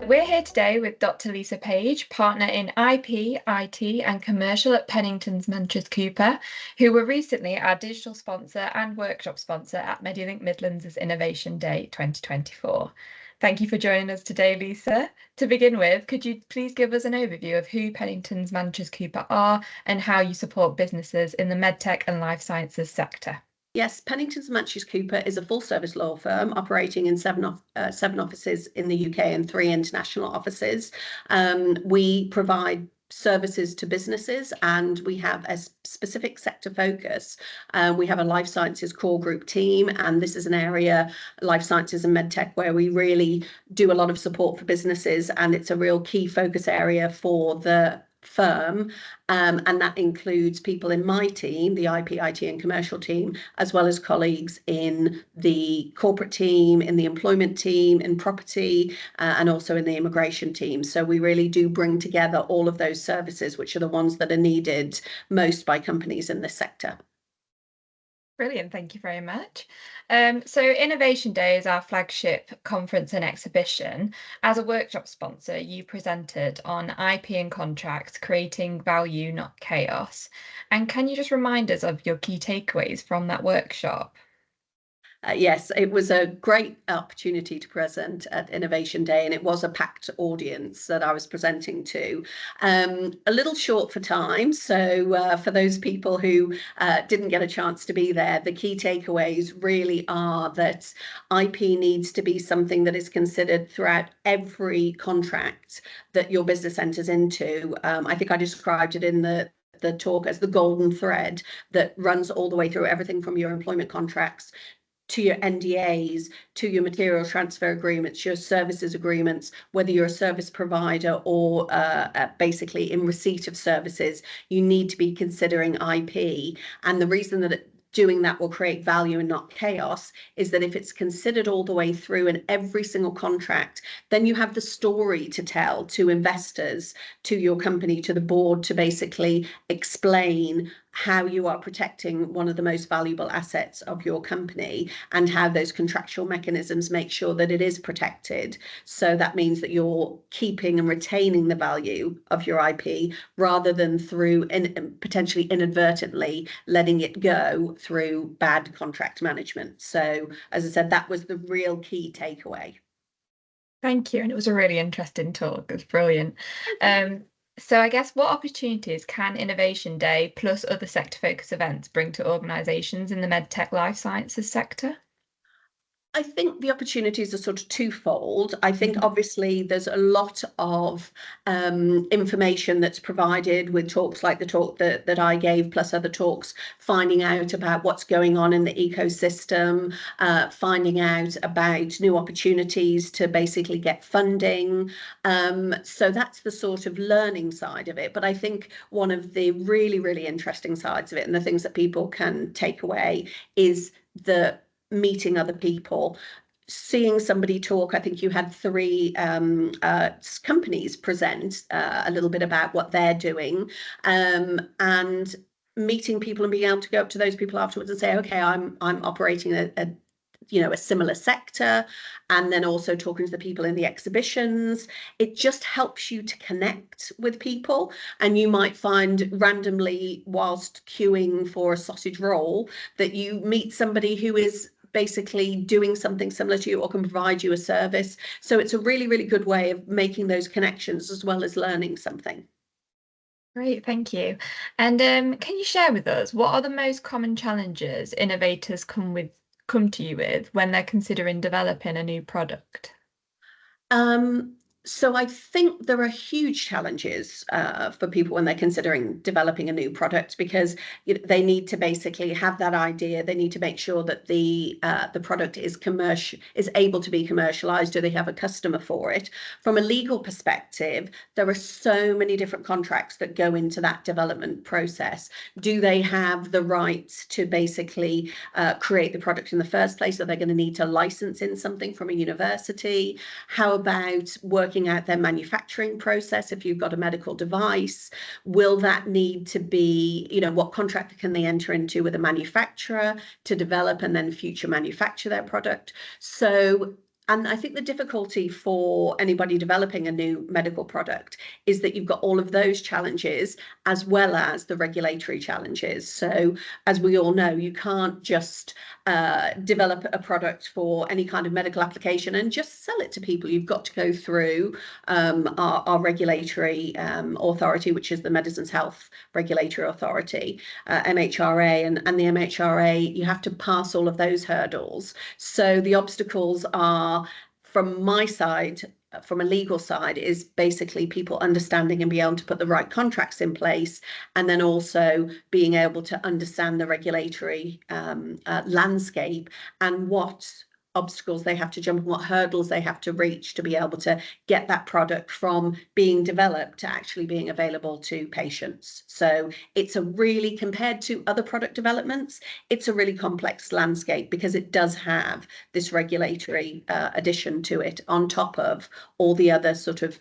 We're here today with Dr. Lisa Page, partner in IP, IT, and commercial at Penningtons Manches Cooper, who were recently our digital sponsor and workshop sponsor at Medilink Midlands' Innovation Day 2024. Thank you for joining us today, Lisa. To begin with, could you please give us an overview of who Penningtons Manches Cooper are and how you support businesses in the medtech and life sciences sector? Yes, Penningtons Manches Cooper is a full-service law firm operating in seven offices in the UK and 3 international offices. We provide services to businesses and we have a specific sector focus. We have a life sciences core group team, and this is an area, life sciences and medtech, where we really do a lot of support for businesses, and it's a real key focus area for the firm, and that includes people in my team, the IP, IT and commercial team, as well as colleagues in the corporate team, in the employment team, in property, and also in the immigration team. So we really do bring together all of those services, which are the ones that are needed most by companies in this sector. Brilliant, thank you very much. So Innovation Day is our flagship conference and exhibition. As a workshop sponsor, you presented on IP and contracts, creating value, not chaos. And can you just remind us of your key takeaways from that workshop? Yes, it was a great opportunity to present at Innovation Day, and it was a packed audience that I was presenting to. A little short for time, so for those people who didn't get a chance to be there, the key takeaways really are that IP needs to be something that is considered throughout every contract that your business enters into. I think I described it in the talk as the golden thread that runs all the way through everything from your employment contracts to your NDAs, to your material transfer agreements, your services agreements, whether you're a service provider or basically in receipt of services, you need to be considering IP. And the reason that doing that will create value and not chaos is that if it's considered all the way through in every single contract, then you have the story to tell to investors, to your company, to the board, to basically explain how you are protecting one of the most valuable assets of your company and how those contractual mechanisms make sure that it is protected. So that means that you're keeping and retaining the value of your IP rather than through potentially inadvertently letting it go through bad contract management. So as I said, that was the real key takeaway. Thank you, and it was a really interesting talk. It was brilliant. So I guess what opportunities can Innovation Day plus other sector focus events bring to organisations in the medtech life sciences sector? I think the opportunities are sort of twofold. I think obviously there's a lot of information that's provided with talks like the talk that I gave, plus other talks, finding out about what's going on in the ecosystem, finding out about new opportunities to basically get funding. So that's the sort of learning side of it. But I think one of the really, really interesting sides of it, and the things that people can take away, is the meeting other people, seeing somebody talk. I think you had 3 companies present a little bit about what they're doing, and meeting people and being able to go up to those people afterwards and say, okay, I'm operating a similar sector, and then also talking to the people in the exhibitions. It just helps you to connect with people, and you might find randomly whilst queuing for a sausage roll that you meet somebody who is basically doing something similar to you or can provide you a service. So it's a really, really good way of making those connections as well as learning something. Great, thank you. And can you share with us what are the most common challenges innovators come to you with when they're considering developing a new product? So I think there are huge challenges for people when they're considering developing a new product, because they need to basically have that idea. They need to make sure that the product is able to be commercialized. Do they have a customer for it? From a legal perspective, there are so many different contracts that go into that development process. Do they have the rights to basically create the product in the first place? Are they going to need to license in something from a university? How about working out their manufacturing process? If you've got a medical device, will that need to be, what contract can they enter into with a manufacturer to develop and then future manufacture their product? So And I think the difficulty for anybody developing a new medical product is that you've got all of those challenges as well as the regulatory challenges. So, as we all know, you can't just develop a product for any kind of medical application and just sell it to people. You've got to go through our regulatory authority, which is the Medicines Health Regulatory Authority, MHRA, and the MHRA. You have to pass all of those hurdles. So the obstacles are, from my side, from a legal side, is basically people understanding and being able to put the right contracts in place, and then also being able to understand the regulatory landscape and what obstacles they have to jump and what hurdles they have to reach to be able to get that product from being developed to actually being available to patients. So it's a really, compared to other product developments, it's a really complex landscape because it does have this regulatory addition to it on top of all the other sort of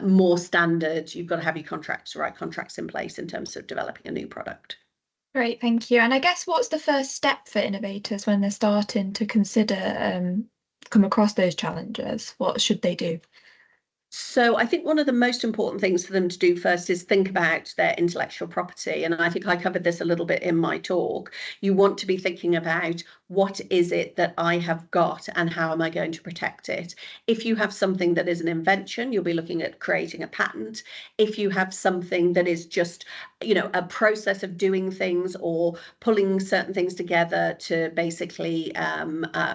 more standard. You've got to have your contracts, right contracts in place in terms of developing a new product. Great, thank you. And I guess what's the first step for innovators when they're starting to consider come across those challenges? What should they do? So I think one of the most important things for them to do first is think about their intellectual property. And I think I covered this a little bit in my talk. You want to be thinking about, what is it that I have got and how am I going to protect it? If you have something that is an invention, you'll be looking at creating a patent. If you have something that is just, a process of doing things or pulling certain things together to basically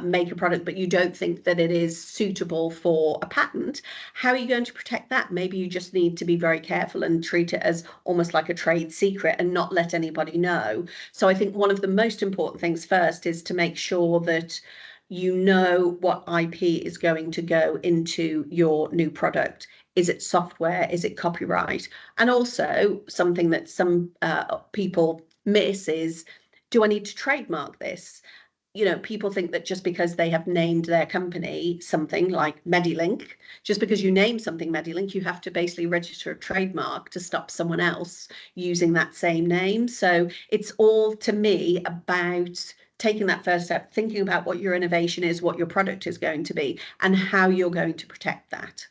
make a product, but you don't think that it is suitable for a patent, how are you going to protect that? Maybe you just need to be very careful and treat it as almost like a trade secret and not let anybody know. So I think one of the most important things first is to make sure that you know what IP is going to go into your new product. Is it software? Is it copyright? And also something that some people miss is, do I need to trademark this? People think that just because they have named their company something like Medilink, just because you name something Medilink, you have to basically register a trademark to stop someone else using that same name. So it's all, to me, about taking that first step, thinking about what your innovation is, what your product is going to be, and how you're going to protect that.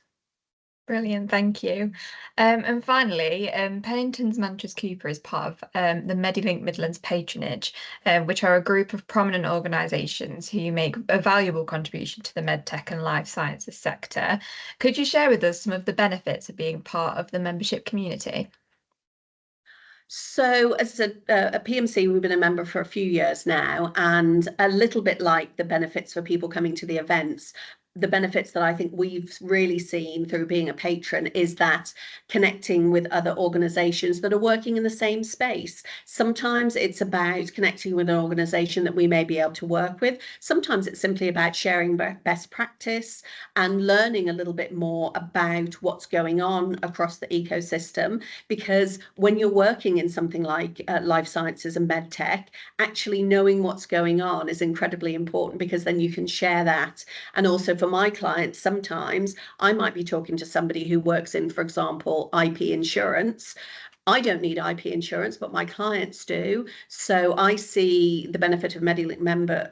Brilliant, thank you. And finally, Penningtons Manches Cooper is part of the Medilink Midlands patronage, which are a group of prominent organisations who make a valuable contribution to the medtech and life sciences sector. Could you share with us some of the benefits of being part of the membership community? So as a PMC, we've been a member for a few years now, and a little bit like the benefits for people coming to the events, the benefits that I think we've really seen through being a patron is that connecting with other organisations that are working in the same space. Sometimes it's about connecting with an organisation that we may be able to work with. Sometimes it's simply about sharing best practice and learning a little bit more about what's going on across the ecosystem. Because when you're working in something like life sciences and med tech, actually knowing what's going on is incredibly important, because then you can share that. And also for my clients, sometimes I might be talking to somebody who works in, for example, IP insurance. I don't need IP insurance, but my clients do. So I see the benefit of Medilink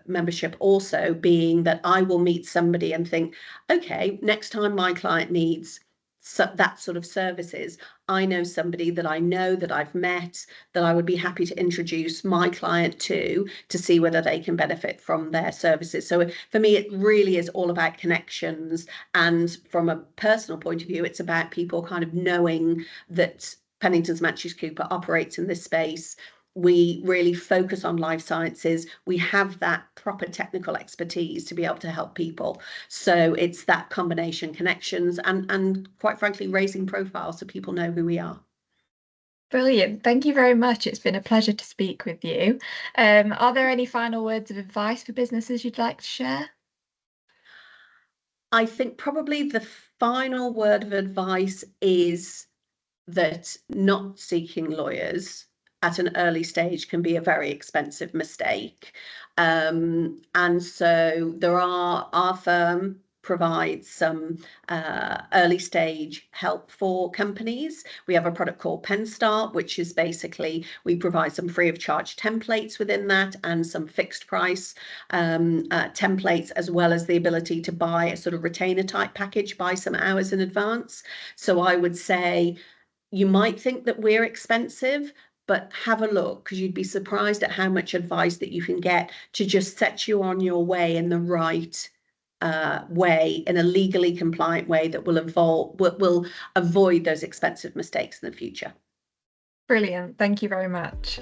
membership also being that I will meet somebody and think, okay, next time my client needs that sort of services, I know somebody that I know, that I've met, that I would be happy to introduce my client to see whether they can benefit from their services. So for me, it really is all about connections. And from a personal point of view, it's about people kind of knowing that Penningtons Manches Cooper operates in this space. We really focus on life sciences. We have that proper technical expertise to be able to help people. So it's that combination, connections, and quite frankly, raising profiles so people know who we are. Brilliant. Thank you very much. It's been a pleasure to speak with you. Are there any final words of advice for businesses you'd like to share? I think probably the final word of advice is that not seeking lawyers at an early stage can be a very expensive mistake. And so our firm, provide some early stage help for companies. We have a product called Pen Start, which is basically we provide some free of charge templates within that and some fixed price templates, as well as the ability to buy a sort of retainer type package, buy some hours in advance. So I would say you might think that we're expensive, but have a look, because you'd be surprised at how much advice that you can get to just set you on your way in the right way, in a legally compliant way that will avoid those expensive mistakes in the future. Brilliant. Thank you very much.